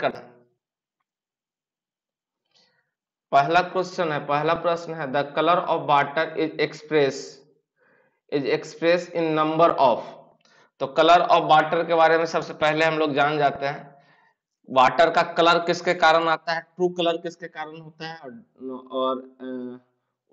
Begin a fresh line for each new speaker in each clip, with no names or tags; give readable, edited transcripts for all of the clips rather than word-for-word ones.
करना। पहला प्रश्न है the colour of water is express in number of. तो कलर ऑफ वाटर के बारे में सबसे पहले हम लोग जान जाते हैं। वाटर का कलर किसके कारण आता है, ट्रू कलर किसके कारण होता है,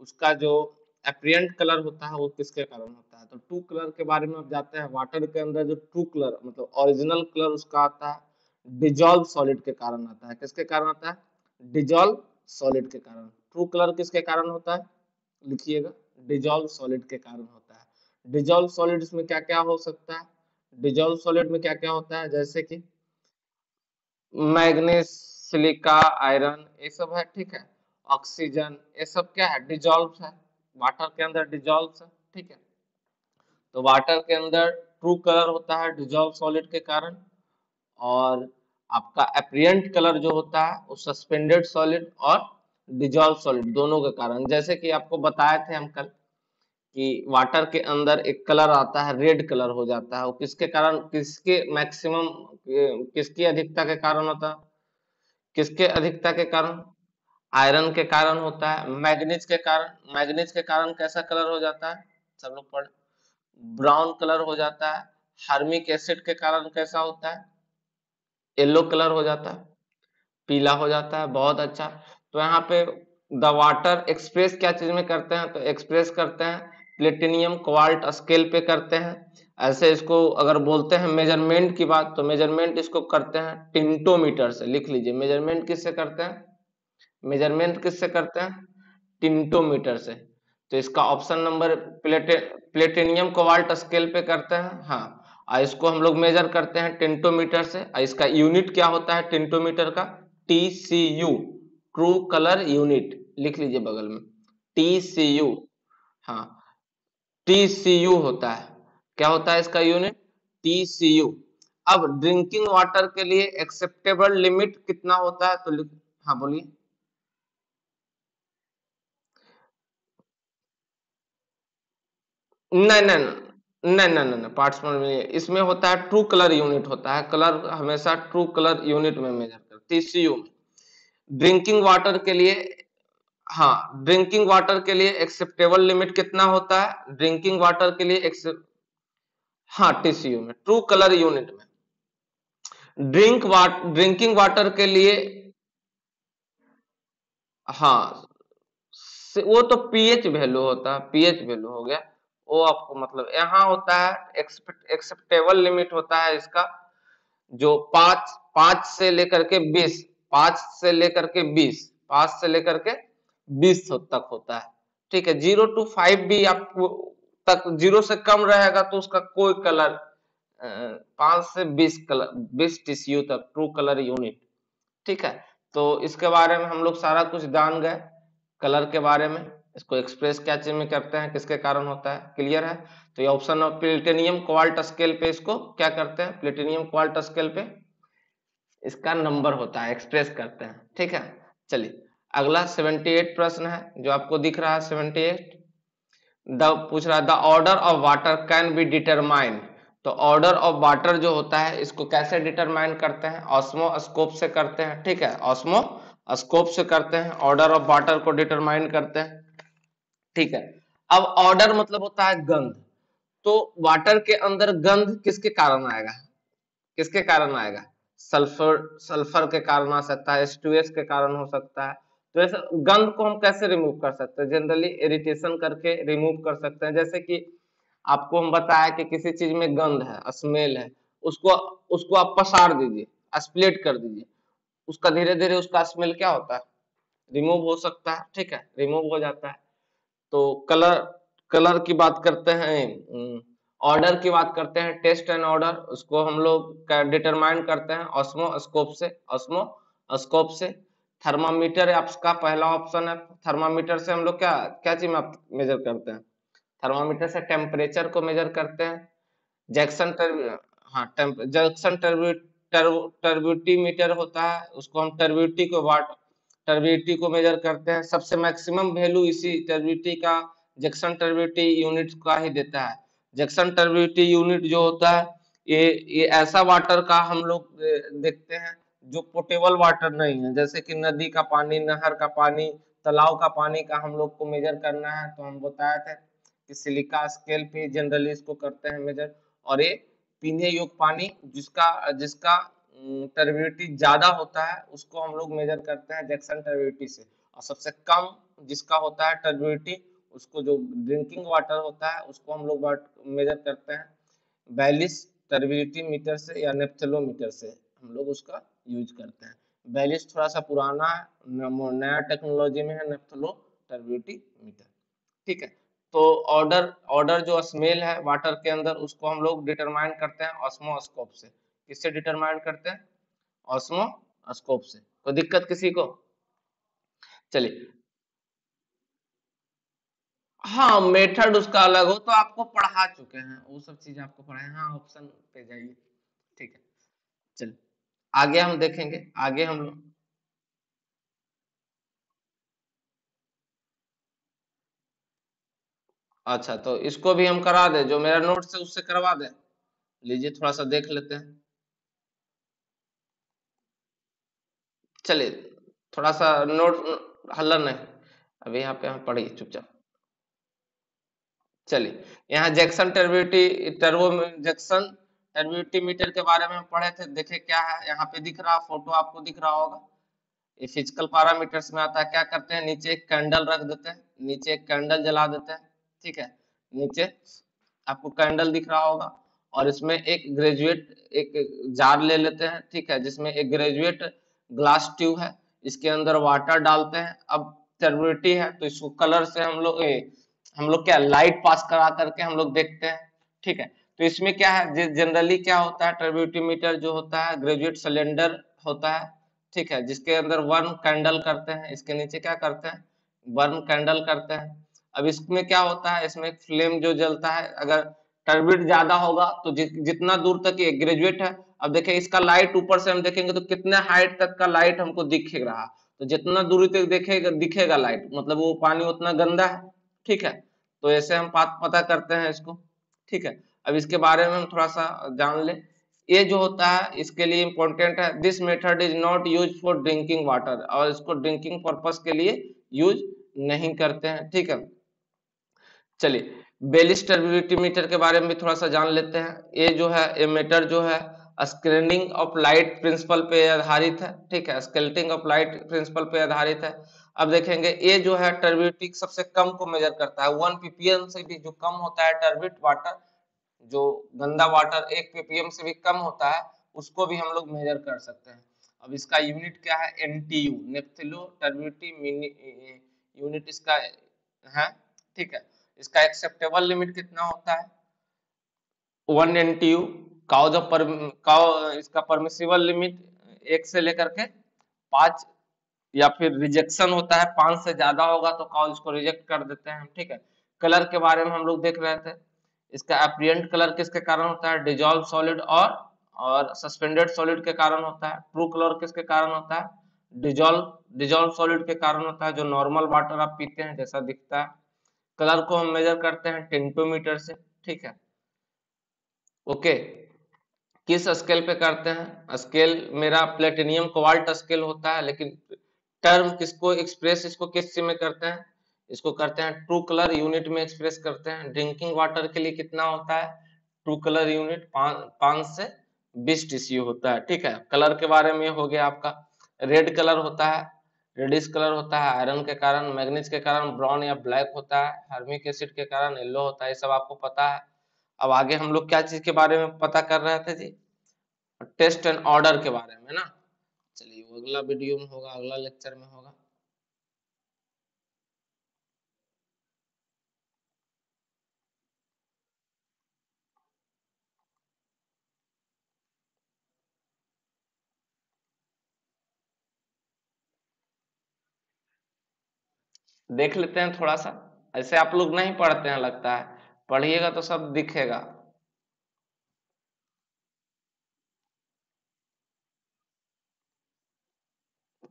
उसका जो एप्रियंट कलर होता है वो किसके कारण होता है। तो ट्रू कलर के बारे में आप जाते हैं। वाटर के अंदर जो ट्रू कलर मतलब ओरिजिनल कलर उसका आता है डिजॉल्व सॉलिड के कारण आता है। किसके कारण आता है? डिजॉल्व सॉलिड के कारण। ट्रू कलर किसके कारण होता है? लिखिएगा, डिजॉल्व सॉलिड के कारण होता है। डिजॉल्व सॉलिड्स में क्या क्या हो सकता है? डिजॉल्व सॉलिड में क्या क्या होता है, जैसे कि मैग्नीज, सिलिका, आयरन, ये सब है, ठीक है। ऑक्सीजन, ये सब क्या है? डिजॉल्व है, वाटर के अंदर डिजॉल्व है, ठीक है। तो वाटर के अंदर ट्रू कलर होता है डिजॉल्व सॉलिड के कारण। और आपका एप्रियंट कलर जो होता है वो सस्पेंडेड सॉलिड और डिजॉल्व सॉलिड दोनों के कारण। जैसे कि आपको बताए थे हम कल कि वाटर के अंदर एक कलर आता है, रेड कलर हो जाता है, वो किसके कारण, किसके मैक्सिमम, किसकी अधिकता के कारण होता है? किसके अधिकता के कारण? आयरन के कारण होता है। मैग्नीज के कारण, मैग्नीज के कारण कैसा कलर हो जाता है, सब लोग पढ़, ब्राउन कलर हो जाता है। हार्मिक एसिड के कारण कैसा होता है? येलो कलर हो जाता है, पीला हो जाता है। बहुत अच्छा। तो यहाँ पे द वाटर एक्सप्रेस क्या चीज में करते हैं, तो एक्सप्रेस करते हैं प्लेटिनियम क्वार्ट स्केल पे करते हैं। ऐसे इसको अगर बोलते हैं मेजरमेंट की बात, तो मेजरमेंट इसको करते हैं टिंटोमीटर से। लिख लीजिए, मेजरमेंट किससे करते हैं? मेजरमेंट किससे करते हैं? टिंटोमीटर से। तो इसका option number platinum cobalt scale पे करते हैं, हाँ। और इसको हम लोग मेजर करते हैं टिंटोमीटर से। और इसका यूनिट क्या होता है टिंटोमीटर का? TCU, true colour unit. लिख लीजिए बगल में, TCU। हाँ, TCU होता है। क्या होता है इसका यूनिट? TCU। अब ड्रिंकिंग वाटर के लिए एक्सेप्टेबल लिमिट कितना होता है, तो हाँ बोलिए। नहीं नहीं नहीं नहीं नहीं, पार्ट्स में नहीं, इसमें होता है ट्रू कलर यूनिट होता है। कलर हमेशा ट्रू कलर यूनिट में मेजर करते हैं, TCU में। ड्रिंकिंग वाटर के लिए, हाँ, ड्रिंकिंग वाटर के लिए एक्सेप्टेबल लिमिट कितना होता है? ड्रिंकिंग वाटर के लिए एक्सेप्ट, हाँ, TCU में, ट्रू कलर यूनिट में। ड्रिंकिंग वाटर के लिए, हाँ, वो तो पीएच वैल्यू होता है, पीएच वैल्यू हो गया। वो आपको मतलब यहाँ होता है एक्सेप्टेबल लिमिट होता है इसका, जो पांच पांच से लेकर के 20, 5 से लेकर के 20, 5 से लेकर के 20 तक होता है, ठीक है। 0 to 5 भी आपको तक, 0 से कम रहेगा तो उसका कोई कलर, 5 से 20 कलर, 20 TCU तक ट्रू कलर यूनिट, ठीक है। तो इसके बारे में हम लोग सारा कुछ जान गए, कलर के बारे में। इसको एक्सप्रेस क्या चीज में करते हैं, किसके कारण होता है, क्लियर है। तो ये option of platinum quart scale पे इसको क्या करते हैं, प्लेटिनियम क्वार्ट स्केल पे इसका नंबर होता है, एक्सप्रेस करते हैं, ठीक है। चलिए अगला 78 प्रश्न है जो आपको दिख रहा है 78। द पूछ रहा है the order of water can be determined. तो ऑर्डर ऑफ वाटर जो होता है इसको कैसे डिटरमाइन करते हैं? ऑस्मोस्कोप से करते हैं, ठीक है। ऑस्मोस्कोप से करते हैं, ऑर्डर ऑफ वाटर को डिटरमाइन करते हैं, ठीक है। अब ऑर्डर मतलब होता है गंध। तो वाटर के अंदर गंध किसके कारण आएगा? किसके कारण आएगा? सल्फर, सल्फर के कारण आ सकता है, H2S के कारण हो सकता है। तो ऐसे गंध को हम कैसे रिमूव कर सकते हैं? जनरली इरिटेशन करके रिमूव कर सकते हैं। जैसे कि आपको हम बताया कि किसी चीज में गंध है, स्मेल है, उसको उसको आप पसार दीजिए, स्प्लिट कर दीजिए, उसका धीरे धीरे उसका स्मेल क्या होता है, रिमूव हो सकता है, ठीक है, रिमूव हो जाता है। तो कलर, कलर की बात करते हैं, ऑर्डर की बात करते हैं, टेस्ट एंड ऑर्डर, उसको हम लोग डिटरमाइन करते हैं ऑस्मोस्कोप से, ऑस्मोस्कोप से। थर्मामीटर आपका पहला ऑप्शन है। थर्मामीटर से हम लोग क्या क्या चीज मेजर करते हैं? थर्मामीटर से टेम्परेचर को मेजर करते हैं। जैक्सन हाँ, जैक्सन टर्बियोमीटर होता है, उसको हम टर्बियोटी को वाट, टर्बियोटी को मेजर करते हैं। सबसे मैक्सिमम वैल्यू इसी टर्बियोटी का जैक्सन टर्बियोटी यूनिट का ही देता है। जैक्सन टर्बियोटी यूनिट जो होता है, ये ऐसा वाटर का हम लोग देखते हैं जो पोटेबल वाटर नहीं है, जैसे कि नदी का पानी, नहर का पानी, तालाब का पानी का हम लोग को मेजर करना है, तो हम बताया था कि सिलिका स्केल पे जनरली इसको करते हैं मेजर। और ये पीने योग्य पानी जिसका जिसका टर्बिडिटी ज्यादा होता है उसको हम लोग मेजर करते हैं जैक्सन टर्बिडिटी से, और सबसे कम जिसका होता है टर्बिडिटी उसको, जो ड्रिंकिंग वाटर होता है उसको हम लोग मेजर करते हैं बैलिस टर्बिडिटी मीटर से या नेप्थेलोमीटर से हम लोग उसका यूज करते हैं। बैलिस थोड़ा सा पुराना है, नया टेक्नोलॉजी में है नेप्थेलो टर्बिडिटी मीटर। ठीक है, तो ऑर्डर ऑर्डर जो स्मेल है वाटर के अंदर उसको हम लोग डिटरमाइन करते हैं ऑस्मोस्कोप से। किससे डिटरमाइन करते हैं? ऑस्मोस्कोप से। कोई दिक्कत किसी को? चलिए, हाँ मेथड उसका अलग हो तो आपको पढ़ा चुके हैं, वो सब चीज आपको पढ़ाए हैं। हाँ ऑप्शन पे जाइए। ठीक है, चलिए आगे हम देखेंगे। आगे हम लोग, अच्छा तो इसको भी हम करा दें, जो मेरा नोट्स है उससे करवा दें। लीजिए थोड़ा सा देख लेते हैं। चलिए थोड़ा सा नोट, हल्ला नहीं, अभी यहाँ पे हम पढ़िए चुपचाप। चलिए, यहाँ Jackson turbidity turbo Jackson turbidity meter के बारे में हम पढ़े थे। देखिए क्या है, यहाँ पे दिख रहा फोटो आपको दिख रहा होगा, ये फिजिकल पैरामीटर्स में आता है। क्या करते हैं, नीचे एक कैंडल रख देते हैं, नीचे एक कैंडल जला देते हैं। ठीक है, नीचे आपको कैंडल दिख रहा होगा, और इसमें एक ग्रेजुएट एक जार ले लेते हैं। ठीक है, जिसमें एक ग्रेजुएट ग्लास ट्यूब है, इसके अंदर वाटर डालते हैं। अब टर्बिडिटी है तो इसको कलर से हम लोग क्या लाइट पास करा करके हम लोग देखते हैं। ठीक है, तो इसमें क्या है, जनरली क्या होता है, टर्बिडिटी मीटर जो होता है ग्रेजुएट सिलेंडर होता है। ठीक है, जिसके अंदर वन कैंडल करते हैं, इसके नीचे क्या करते हैं, वन कैंडल करते हैं। अब इसमें क्या होता है, इसमें फ्लेम जो जलता है, अगर टर्बिड ज्यादा होगा तो जितना दूर तक ये ग्रेजुएट है, अब देखिए इसका लाइट ऊपर से हम देखेंगे तो कितने हाइट तक का लाइट हमको दिख रहा, तो जितना दूरी तक देखेगा दिखेगा लाइट, मतलब वो पानी उतना गंदा है। ठीक है, तो ऐसे हम पता करते हैं इसको। ठीक है, अब इसके बारे में हम थोड़ा सा जान ले। ये जो होता है इसके लिए इंपॉर्टेंट है, this method is not use for drinking water, और इसको ड्रिंकिंग पर्पस के लिए यूज नहीं करते हैं। ठीक है, चलिए बेलिस टर्बिडिटी मीटर के बारे में भी थोड़ा सा जान लेते हैं। ये जो है ये मीटर जो है स्केलिंग ऑफ लाइट प्रिंसिपल पे आधारित है। ठीक है, स्केलिंग ऑफ लाइट प्रिंसिपल पे आधारित है। अब देखेंगे ये जो है टर्बिडिटी सबसे कम को मेजर करता है, 1 ppm से भी जो कम होता है टर्बिड वाटर, जो गंदा वाटर 1 ppm से भी कम होता है उसको भी हम लोग मेजर कर सकते हैं। अब इसका यूनिट क्या है, NTU, नेप्थेलो टर्बिडिटी यूनिट इसका है। ठीक है, इसका एक्सेप्टेबल लिमिट कितना होता है, 1 NTU। काउ इसका परमिसिबल लिमिट 1 से लेकर के 5, या फिर रिजेक्शन होता है 5 से ज्यादा होगा तो काउ इसको रिजेक्ट कर देते हैं हम। ठीक है, कलर के बारे में हम लोग देख रहे थे, इसका एप्रियंट कलर किसके कारण होता है, डिजॉल्व सॉलिड और सस्पेंडेड सॉलिड के कारण होता है। ट्रू कलर किसके कारण होता है, डिजॉल्व डिजॉल्व सॉलिड के कारण होता है, जो नॉर्मल वाटर आप पीते हैं जैसा दिखता है। कलर को हम मेजर करते हैं टिंटोमीटर से। ठीक है, ओके, किस स्केल पे करते हैं, स्केल मेरा प्लेटिनियम कोबाल्ट स्केल होता है, लेकिन टर्म किसको एक्सप्रेस इसको किस में करते हैं, इसको करते हैं ट्रू कलर यूनिट में एक्सप्रेस करते हैं। ड्रिंकिंग वाटर के लिए कितना होता है, ट्रू कलर यूनिट 5 से 20 TCU होता है। ठीक है, कलर के बारे में हो गया आपका। रेड कलर होता है, रेडिश कलर होता है आयरन के कारण, मैग्नीज के कारण ब्राउन या ब्लैक होता है, हार्मिक एसिड के कारण येलो होता है, ये सब आपको पता है। अब आगे हम लोग क्या चीज के बारे में पता कर रहे थे जी, टेस्ट एंड ऑर्डर के बारे में ना। चलिए वो अगला वीडियो में होगा, अगला लेक्चर में होगा। देख लेते हैं थोड़ा सा, ऐसे आप लोग नहीं पढ़ते हैं लगता है, पढ़िएगा तो सब दिखेगा।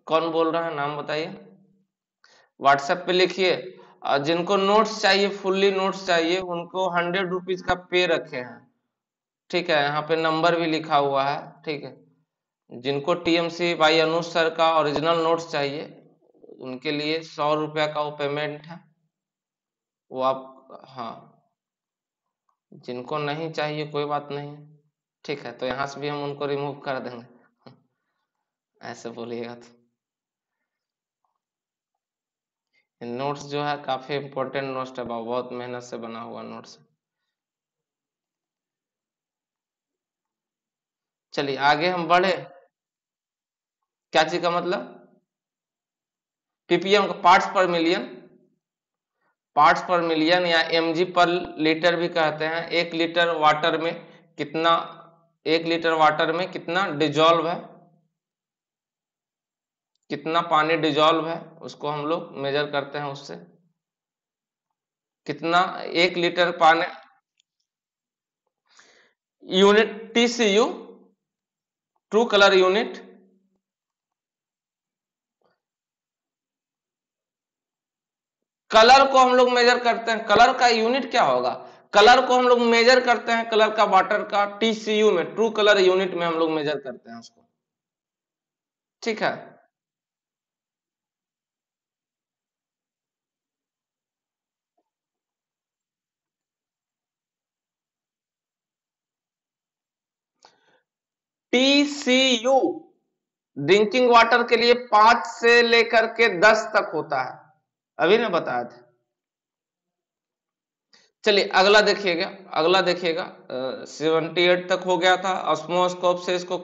कौन बोल रहा है, नाम बताइए। व्हाट्सएप पे लिखिए। जिनको नोट्स चाहिए, फुल्ली नोट्स चाहिए, उनको 100 रुपीज का पे रखे हैं। ठीक है, यहाँ पे नंबर भी लिखा हुआ है। ठीक है, जिनको टीएमसी भाई अनुज सर का ओरिजिनल नोट्स चाहिए उनके लिए 100 रुपया का वो पेमेंट है, वो आप, हाँ, जिनको नहीं चाहिए कोई बात नहीं, ठीक है, तो यहाँ से भी हम उनको रिमूव कर देंगे, ऐसे बोलिएगा तो। नोट्स जो है काफी इंपॉर्टेंट नोट्स है, बहुत मेहनत से बना हुआ नोट्स है। चलिए आगे हम बढ़े। क्या चीज का मतलब? पीपीएम का पार्ट्स पर मिलियन, पार्ट्स पर मिलियन या एमजी पर लीटर भी कहते हैं। 1 लीटर वाटर में कितना, 1 लीटर वाटर में कितना डिजॉल्व है, कितना पानी डिजॉल्व है, उसको हम लोग मेजर करते हैं उससे। कितना 1 लीटर पानी, unit TCU, true colour unit. Colour को हम लोग मेजर करते हैं, कलर का यूनिट क्या होगा? कलर को हम लोग मेजर करते हैं, कलर का वाटर का टीसीयू में, ट्रू कलर यूनिट में हम लोग मेजर करते हैं उसको, ठीक है। टीसीयू ड्रिंकिंग वाटर के लिए 5 से लेकर के 10 तक होता है, अभी ना बताया था। चलिए अगला देखिएगा, अगला देखिएगा, 78 तक हो गया था। ऑस्मोस्कोप से इसको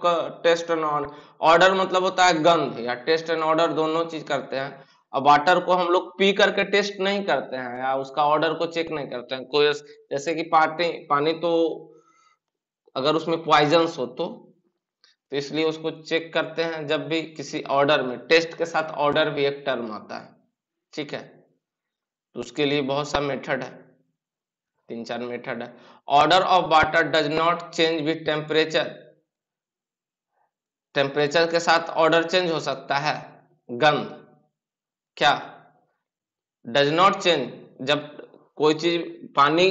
टेस्ट एंड ऑर्डर, मतलब होता है गंध, या टेस्ट एंड ऑर्डर दोनों चीज करते हैं। अब वाटर को हम लोग पी करके टेस्ट नहीं करते हैं या उसका ऑर्डर को चेक नहीं करते हैं। कोई जैसे कि पानी, पानी तो अगर उसमें पॉइजन्स हो तो इसलिए उसको चेक करते हैं जब भी किसी ऑर्डर में, टेस्ट के साथ ऑर्डर भी एक टर्म आता है, ठीक है। तो उसके लिए बहुत सा मेथड है, 3-4 मेथड है। Order of water does not change with temperature, temperature के साथ ऑर्डर चेंज हो सकता है। गंध क्या डज नॉट चेंज, जब कोई चीज पानी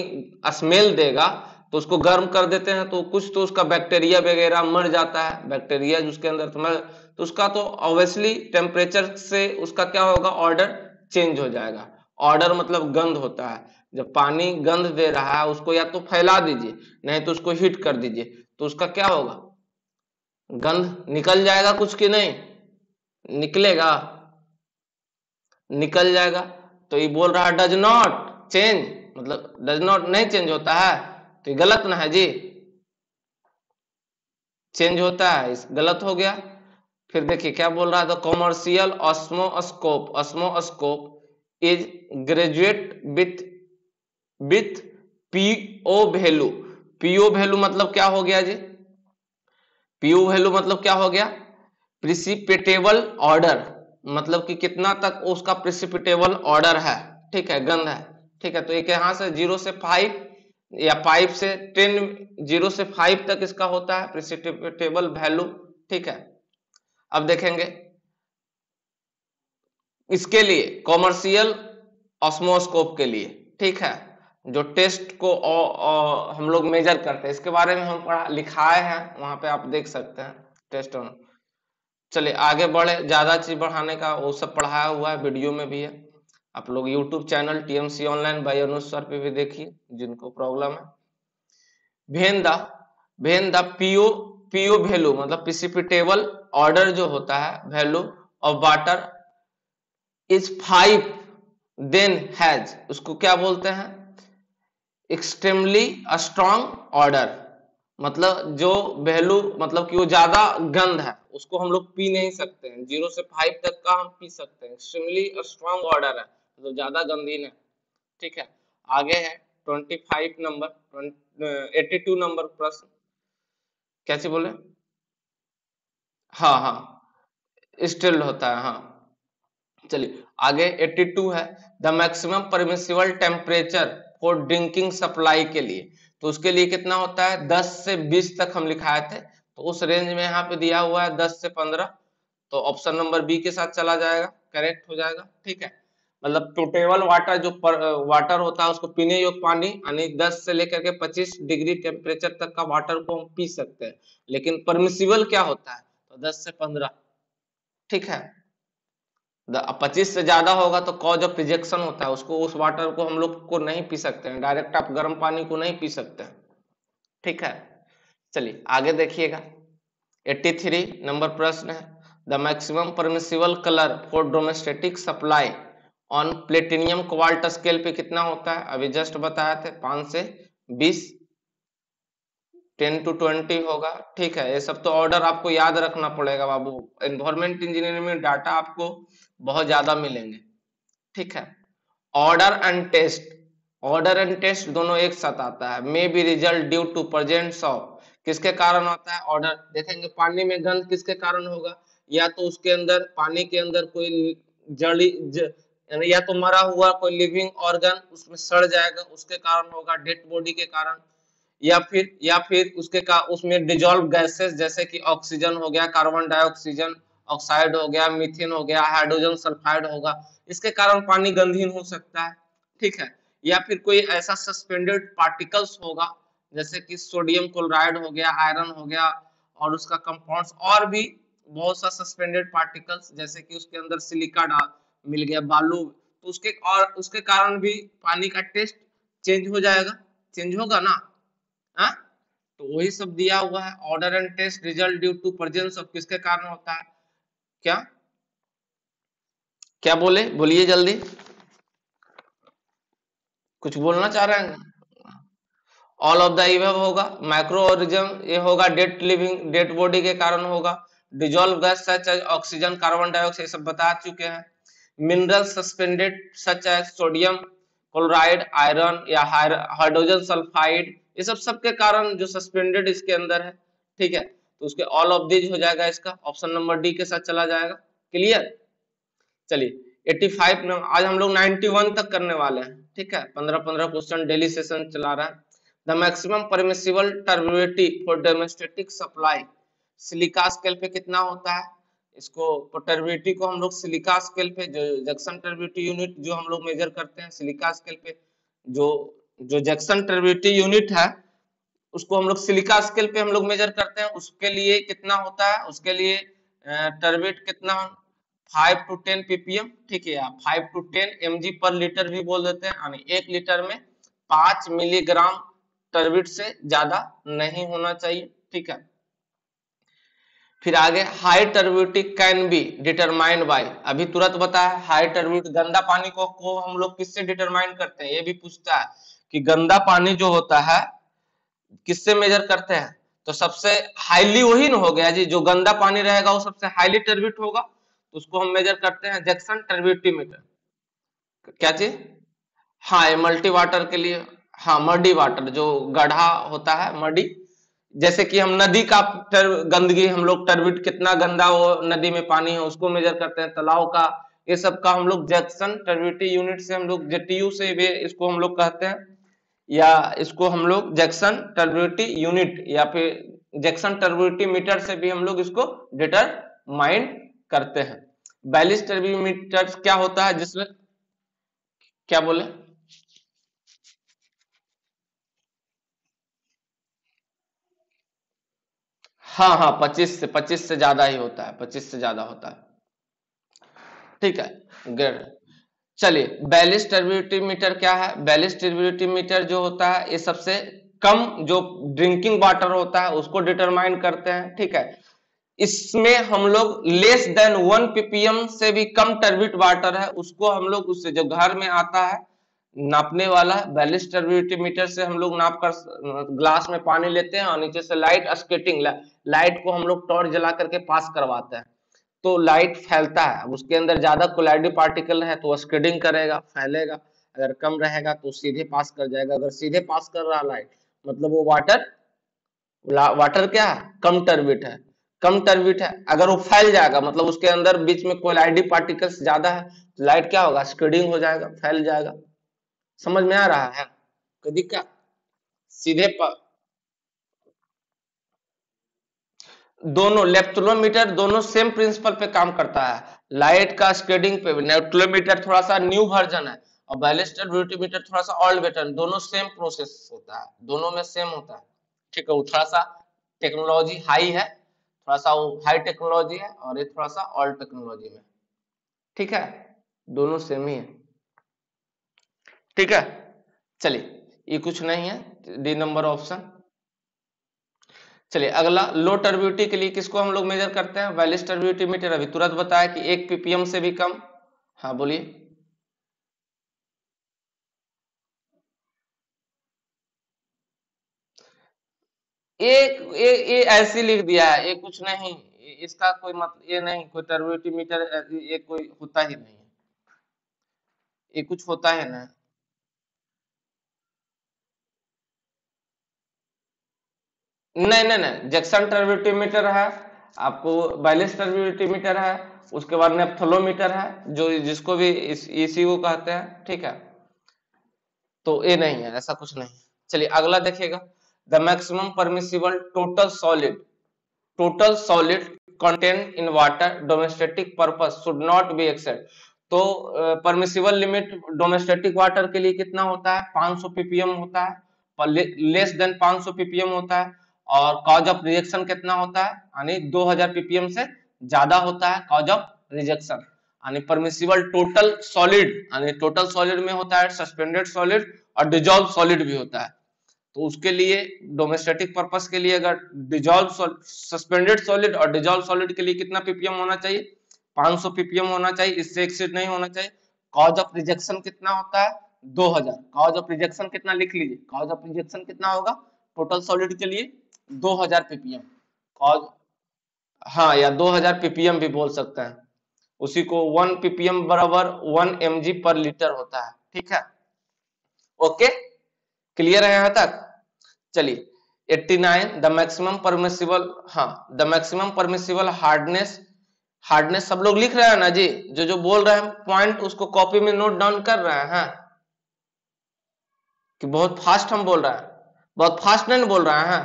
स्मेल देगा तो उसको गर्म कर देते हैं तो कुछ तो उसका बैक्टीरिया वगैरह मर जाता है, बैक्टीरिया जिसके अंदर तो मर, तो उसका तो ऑब्वियसली टेम्परेचर से उसका क्या होगा, ऑर्डर चेंज हो जाएगा। ऑर्डर मतलब गंध होता है, जब पानी गंध दे रहा है उसको या तो फैला दीजिए नहीं तो उसको हीट कर दीजिए, तो उसका क्या होगा, गंध निकल जाएगा कुछ कि नहीं निकलेगा, निकल जाएगा। तो ये बोल रहा है डज नॉट चेंज, मतलब डज नॉट नहीं चेंज होता है, तो ये गलत ना है जी, चेंज होता है, इस गलत हो गया। फिर देखिए क्या बोल रहा है, the commercial osmoscope, osmoscope is graduate with PO value, PO value मतलब क्या हो गया जी, पीओ वैल्यू मतलब क्या हो गया, प्रिसिपिटेबल ऑर्डर, मतलब कि कितना तक उसका प्रिसिपिटेबल ऑर्डर है, ठीक है, गंध है, ठीक है। तो एक यहां से 0 से 5 या 5 से 10, 0 से 5 तक इसका होता है प्रिसिपिटेबल वैल्यू, ठीक है। अब देखेंगे इसके लिए कॉमर्शियल ऑस्मोस्कोप के लिए, ठीक है, जो टेस्ट को हम लोग मेजर करते हैं, इसके बारे में हम पढ़ा लिखाए हैं, वहां पे आप देख सकते हैं टेस्ट ऑन। चलिए आगे बढ़े, ज्यादा चीज बढ़ाने का वो सब पढ़ाया हुआ है, वीडियो में भी है, आप लोग YouTube channel TMC online by Anuj sir पे भी देखिए जिनको प्रॉब्लम है। भेन द पीओ, पीओ वैल्यू मतलब प्रिसिपिटेबल ऑर्डर जो होता है value of water is 5 then has, उसको क्या बोलते हैं, एक्सट्रीमली स्ट्रॉन्ग ऑर्डर, मतलब जो वैल्यू मतलब कि वो ज्यादा गंध है उसको हम लोग पी नहीं सकते हैं, 0 से 5 तक का हम पी सकते हैं, एक्सट्रीमली स्ट्रॉन्ग ऑर्डर है मतलब ज्यादा गंधीन है, ठीक है। आगे है 25 नंबर, 82 नंबर प्रश्न, कैसे बोले, हाँ हाँ स्टिल्ड होता है, हाँ। चलिए आगे 82 है, the maximum permissible temperature for drinking supply के लिए, तो उसके लिए कितना होता है, 10 से 20 तक हम लिखाए थे, तो उस रेंज में यहाँ पे दिया हुआ है 10 से 15, तो ऑप्शन नंबर बी के साथ चला जाएगा, करेक्ट हो जाएगा, ठीक है। मतलब पोर्टेबल वाटर जो वाटर होता है उसको पीने योग्य पानी यानी 10 से लेकर के 25 डिग्री टेम्परेचर तक का वाटर को हम पी सकते हैं, लेकिन परमिसिबल क्या होता है, तो 10 से 15, ठीक है। 25 से ज्यादा होगा तो कॉज ऑफ रिजेक्शन होता है, उसको उस वाटर को हम लोग को नहीं पी सकते हैं, डायरेक्ट आप गर्म पानी को नहीं पी सकते हैं, ठीक है। चलिए आगे देखिएगा, 83 नंबर प्रश्न है, the maximum permissible colour for domestic supply on platinum quart scale पे कितना होता है, अभी जस्ट बताया थे 5 से 20, 10 to 20 होगा, ठीक है। ये सब तो ऑर्डर आपको याद रखना पड़ेगा बाबू, एनवायरमेंट इंजीनियरिंग में डाटा आपको बहुत ज्यादा मिलेंगे, ठीक है। Odour and taste, odour and taste दोनों एक साथ आता है, may be result due to presence of, किसके कारण होता है ऑर्डर, देखेंगे पानी में गंध किसके कारण होगा, या तो उसके अंदर पानी के अंदर कोई जड़ी या तो मरा हुआ कोई लिविंग ऑर्गन उसमें सड़ जाएगा उसके कारण होगा, डेड बॉडी के कारण, या फिर उसमें डिजॉल्व गैसेस जैसे कि ऑक्सीजन हो गया, कार्बन डाइऑक्सीजन ऑक्साइड हो गया, मीथेन हो गया, हाइड्रोजन सल्फाइड होगा, इसके कारण पानी गंधहीन हो सकता है, ठीक है। या फिर कोई ऐसा सस्पेंडेड पार्टिकल्स होगा जैसे कि सोडियम क्लोराइड हो गया, आयरन हो गया, और उसका कंपाउंड्स और भी बहुत सा सस्पेंडेड पार्टिकल्स जैसे कि उसके अंदर सिलिका मिल गया, बालू, तो उसके कारण भी पानी का टेस्ट चेंज हो जाएगा, चेंज होगा ना, हाँ। तो वही सब दिया हुआ है, odour and taste result due to presence of किसके कारण होता है, क्या क्या बोले, बोलिए जल्दी, कुछ बोलना चाह रहे हैं, ऑल ऑफ द इबव होगा, माइक्रो ऑर्गेनिज्म ये होगा, डेड लिविंग डेड बॉडी के कारण होगा, dissolve gas such as oxygen carbon dioxide सब बता चुके हैं, mineral suspended such as sodium chloride, iron या हाइड्रोजन सल्फाइड, ये सब सबके कारण जो सस्पेंडेड इसके अंदर है, ठीक है। तो उसके ऑल ऑफ दीज हो जाएगा, इसका ऑप्शन नंबर डी के साथ चला जाएगा, क्लियर। चलिए 85 में आज हम लोग 91 तक करने वाले हैं, ठीक है। 15-15 क्वेश्चन डेली सेशन चला रहा है। The maximum permissible turbidity for domestic supply, silica scale पे कितना होता है, इसको टर्बिडिटी को हम लोग सिलिका स्केल पे, जो जंक्शन टर्बिडिटी यूनिट जो हम लोग मेजर करते हैं सिलिका स्केल पे, जो जो जंक्शन टर्बिडिटी यूनिट है उसको हम लोग सिलिका स्केल पे हम लोग मेजर करते हैं, उसके लिए कितना होता है, उसके लिए टर्बिट कितना, 5 to 10 ppm, ठीक है, आप 5 to 10 mg पर लीटर भी बोल देते हैं, यानी 1 लीटर में 5 मिलीग्राम टर्बिट से ज्यादा नहीं होना चाहिए, ठीक है। फिर आगे high turbidity can be determined by, अभी तुरंत बताया हाई टर्बिडिटी, गंदा पानी को हम लोग किससे डिटरमाइन करते हैं, ये भी पूछता है कि गंदा पानी जो होता है किससे मेजर करते हैं, तो सबसे हाईली वही ना हो गया जी, जो गंदा पानी रहेगा वो सबसे हाईली टर्बिट होगा, तो उसको हम मेजर करते हैं जंक्शन टर्बिडिटी मीटर, क्या चीज, हाँ ये मल्टी वाटर के लिए, हाँ मडी वाटर जो गढ़ा होता है मडी, जैसे कि हम नदी का गंदगी हम लोग टर्बिट कितना गंदा वो नदी में पानी है उसको मेजर करते हैं, तालाब का, ये सब का हम लोग जंक्शन टर्बिडिटी यूनिट से हम लोग जेटीयू से भी इसको हम लोग कहते हैं, या इसको हम लोग जंक्शन टर्बिडिटी यूनिट या फिर जंक्शन टर्बिडिटी मीटर से भी हम लोग इसको डिटरमाइन करते हैं। बैलिस टर्बिमीटर क्या होता है जिसमें, क्या बोले, हाँ हाँ 25 से ज्यादा ही होता है, 25 से ज्यादा होता है, ठीक है, गुड। चलिए बैलिस टर्बिडिटी मीटर क्या है, बैलिस टर्बिडिटी मीटर जो होता है ये सबसे कम जो ड्रिंकिंग वाटर होता है उसको डिटरमाइन करते हैं, ठीक है। इसमें हम लोग लेस देन 1 ppm से भी कम टर्बिड वाटर है उसको हम लोग उससे जो घर में आता है नापने वाला बैलिस टर्बिडिटी मीटर से हम लोग नाप कर ग्लास में पानी लेते हैं और नीचे से लाइट स्केटिंग लाइट को हम लोग टॉर्च जला करके पास करवाते हैं, तो लाइट फैलता है, उसके अंदर ज्यादा कोलाइडी पार्टिकल है तो वो स्केडिंग करेगा फैलेगा, अगर कम रहेगा तो सीधे पास कर जाएगा, अगर सीधे पास कर रहा लाइट मतलब वो वाटर वाटर क्या है, कम टर्बिट है, कम टर्बिट है, अगर वो फैल जाएगा मतलब उसके अंदर बीच में कोलाइडी पार्टिकल्स ज्यादा है तो लाइट क्या होगा, स्केडिंग हो जाएगा, फैल जाएगा, समझ में आ रहा है, कोई दिक्कत, सीधे दोनों लेप्टोमीटर दोनों सेम प्रिंसिपल पे काम करता है, लाइट का स्केडिंग पे, लेप्टोमीटर थोड़ा सा न्यू वर्जन है और बैलिस्टर ब्यूटीमीटर थोड़ा सा ओल्ड वर्जन, दोनों सेम प्रोसेस होता है, दोनों में सेम होता है, ठीक है, वो थोड़ा सा टेक्नोलॉजी हाई है थोड़ा सा वो हाई टेक्नोलॉजी है और ये थोड़ा सा ओल्ड टेक्नोलॉजी में। ठीक है, दोनों सेम ही है। ठीक है, चलिए ये कुछ नहीं है, डी नंबर ऑप्शन। चलिए अगला, लो टर्बिलिटी के लिए किसको हम लोग मेजर करते हैं? वैलिस टर्बिलिटी मीटर। अभी तुरंत बताया कि 1 ppm से भी कम। हाँ बोलिए। ये ऐसे लिख दिया है, ये कुछ नहीं, इसका कोई मतलब ये नहीं, कोई टर्बिलिटी मीटर ये कोई होता ही नहीं है, ये कुछ होता है ना। नहीं नहीं नहीं, जैक्सन टर्बिलिटी मीटर है, आपको बैलिस टर्बिलिटी मीटर है, उसके बाद नेप्थोलोमीटर है जो जिसको भी ईसीयू कहते हैं। ठीक है, तो ये नहीं है, ऐसा कुछ नहीं। चलिए अगला देखिएगा, the maximum permissible total solid content in water domestic purpose should not be accessed. तो परमिसिबल लिमिट डोमेस्टिक वाटर के लिए कितना होता है? 500 ppm होता है, लेस देन 500 ppm होता है। और कॉज ऑफ रिजेक्शन कितना होता है? यानी 2000 ppm से ज्यादा होता है कॉज ऑफ रिजेक्शन। यानी परमिसिबल टोटल सॉलिड, यानी टोटल सॉलिड में होता है सस्पेंडेड सॉलिड और डिजॉल्व सॉलिड भी होता है। तो उसके लिए डोमेस्टेटिक पर्पस के लिए अगर डिजॉल्व सस्पेंडेड सॉलिड और डिजॉल्व सॉलिड के लिए कितना पीपीएम होना चाहिए? 500 पीपीएम होना चाहिए, इससे एक्सीड नहीं होना चाहिए। कॉज ऑफ रिजेक्शन कितना होता है? 2000। कॉज ऑफ रिजेक्शन कितना लिख लीजिए, कॉज ऑफ रिजेक्शन कितना होगा टोटल सॉलिड के लिए? 2000 पीपीएम। कॉज, हाँ, या 2000 पीपीएम भी बोल सकते हैं। उसी को 1 पीपीएम बराबर 1 mg पर लीटर होता है। ठीक है, ओके, क्लियर है यहां तक? चलिए 89, द मैक्सिमम परमिसिबल, हाँ, the maximum permissible hardness. Hardness सब लोग लिख रहे हैं ना जी? जो जो बोल रहे हैं पॉइंट उसको कॉपी में नोट डाउन कर रहे हैं कि बहुत फास्ट हम बोल रहे हैं? बहुत फास्ट नहीं बोल रहे हैं,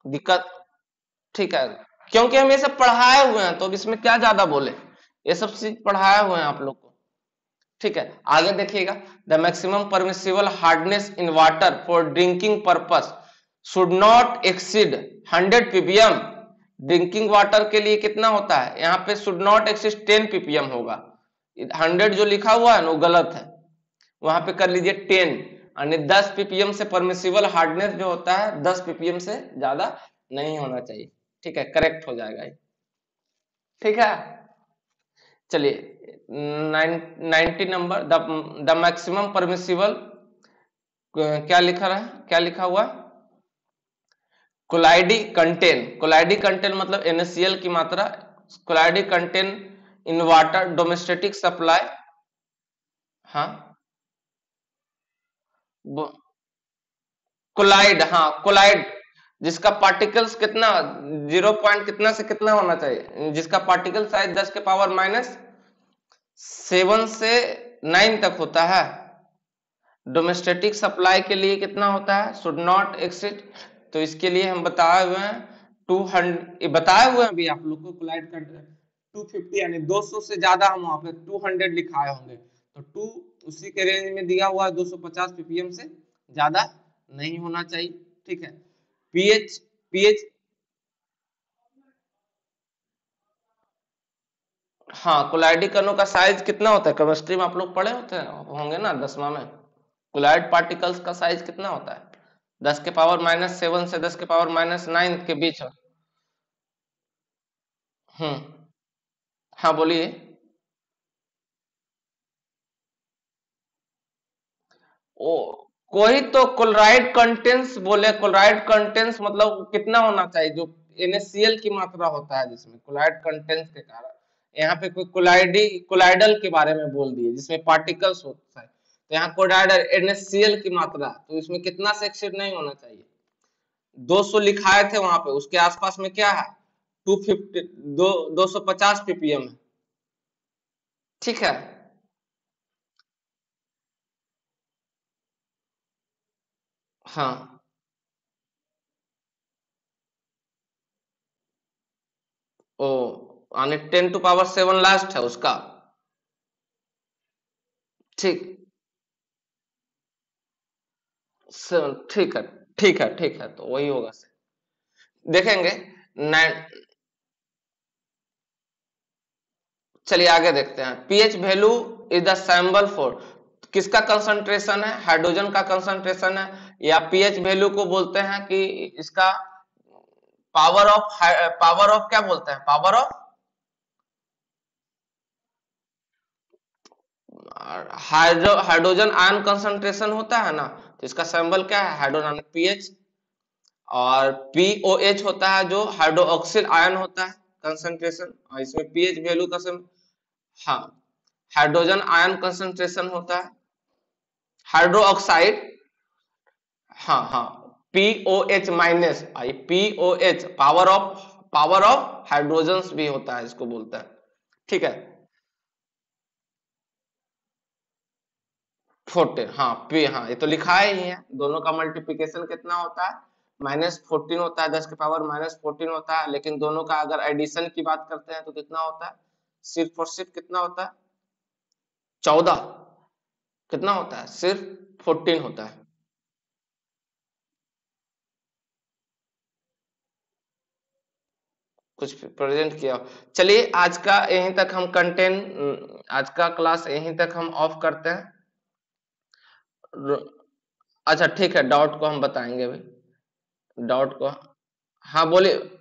दिक्कत। ठीक है, क्योंकि हम ये सब पढ़ाए हुए हैं तो अब इसमें क्या ज्यादा बोले, ये सब चीज पढ़ाए हुए हैं आप लोग को। ठीक है, आगे देखिएगा, the maximum permissible hardness in water for drinking purpose should not exceed 100 ppm। Drinking water के लिए कितना होता है? यहाँ पे शुड नॉट एक्सीड 10 ppm होगा। 100 जो लिखा हुआ है ना वो गलत है, वहां पे कर लीजिए 10। यानी 10 ppm से परमिसिबल हार्डनेस जो होता है 10 ppm से ज्यादा नहीं होना चाहिए। ठीक है, करेक्ट हो जाएगा ये। ठीक है, चलिए 90 नंबर, द मैक्सिमम परमिसिबल, क्या लिखा रहा है, क्या लिखा हुआ? Colloidal content. कोलाइडी कंटेन मतलब NaCl की मात्रा। Colloidal content in water domestic supply. हाँ, कोलाइड, हाँ कोलाइड, जिसका पार्टिकल्स कितना 0 पॉइंट कितना से कितना होना चाहिए, जिसका पार्टिकल साइज 10 के पावर -7 से 9 तक होता है। डोमेस्टिक सप्लाई के लिए कितना होता है? Should not exceed. तो इसके लिए हम बताए हुए हैं 200, बताए हुए हैं भी आप लोग को, कोलाइड का 250 यानी 200 से ज्यादा हम वहां पे 200 लिखाए होंगे, तो 2 उसी के रेंज में दिया हुआ है, 250 ppm से ज्यादा नहीं होना चाहिए। ठीक है, पीएच, पीएच, हाँ कोलाइडी कणों का साइज कितना होता है? केमिस्ट्री में आप लोग पढ़े होते हैं होंगे ना 10वां में। कोलाइड पार्टिकल्स का साइज कितना होता है? 10 के पावर -7 से 10 के पावर -9 के बीच। हम्म, हाँ बोलिए। ओ, कोई तो क्लोराइड कंटेंस बोले, क्लोराइड कंटेंस मतलब कितना होना चाहिए? जो NaCl की मात्रा होता है जिसमें क्लोराइड कंटेंस के कारण, यहाँ पे कोई कोलाइडल के बारे में बोल दिए जिसमें पार्टिकल्स होता है, तो यहाँ कोलाइडल NaCl की मात्रा, तो इसमें कितना से एक्सीड नहीं होना चाहिए? 200 लिखाए थे वहां पे, उसके आसपास में क्या है? 250, 250 ppm है। ठीक है, हाँ, ओ, यानी 10⁻⁷ लास्ट है उसका। ठीक, ठीक है, ठीक है, ठीक है, तो वही होगा। देखेंगे 9। चलिए आगे देखते हैं। PH value is the symbol for, किसका कंसंट्रेशन है, हाइड्रोजन का कंसंट्रेशन है, या पीएच वैल्यू को बोलते हैं कि इसका पावर ऑफ क्या बोलते हैं, power of hydrogen ion concentration होता है ना, तो इसका सिंबल क्या है, हाइड्रोजन, पीएच। और पीओएच होता है जो हाइड्रोक्सिल आयन होता है कंसंट्रेशन, और इसमें पीएच वैल्यू का हाँ, हाइड्रोजन आयन कंसंट्रेशन होता है, हाइड्रोक्साइड, हाँ हाँ, pOH minus, I pOH power of hydrogen भी होता है, इसको बोलता है। ठीक है, 14, हाँ पी, हाँ ये तो लिखा ही है, दोनों का मल्टीप्लीकेशन कितना होता है, -14 होता है, 10⁻⁻14 होता है, लेकिन दोनों का अगर एडिशन की बात करते हैं तो कितना होता है, सिर्फ और सिर्फ कितना होता है, 14, कितना होता है, सिर्फ 14 होता है। कुछ प्रेजेंट किया। चलिए आज का यहीं तक हम कंटेंट, आज का क्लास यहीं तक हम ऑफ करते हैं। अच्छा ठीक है, डाउट को हम बताएंगे भाई, डाउट को, हाँ बोलिए।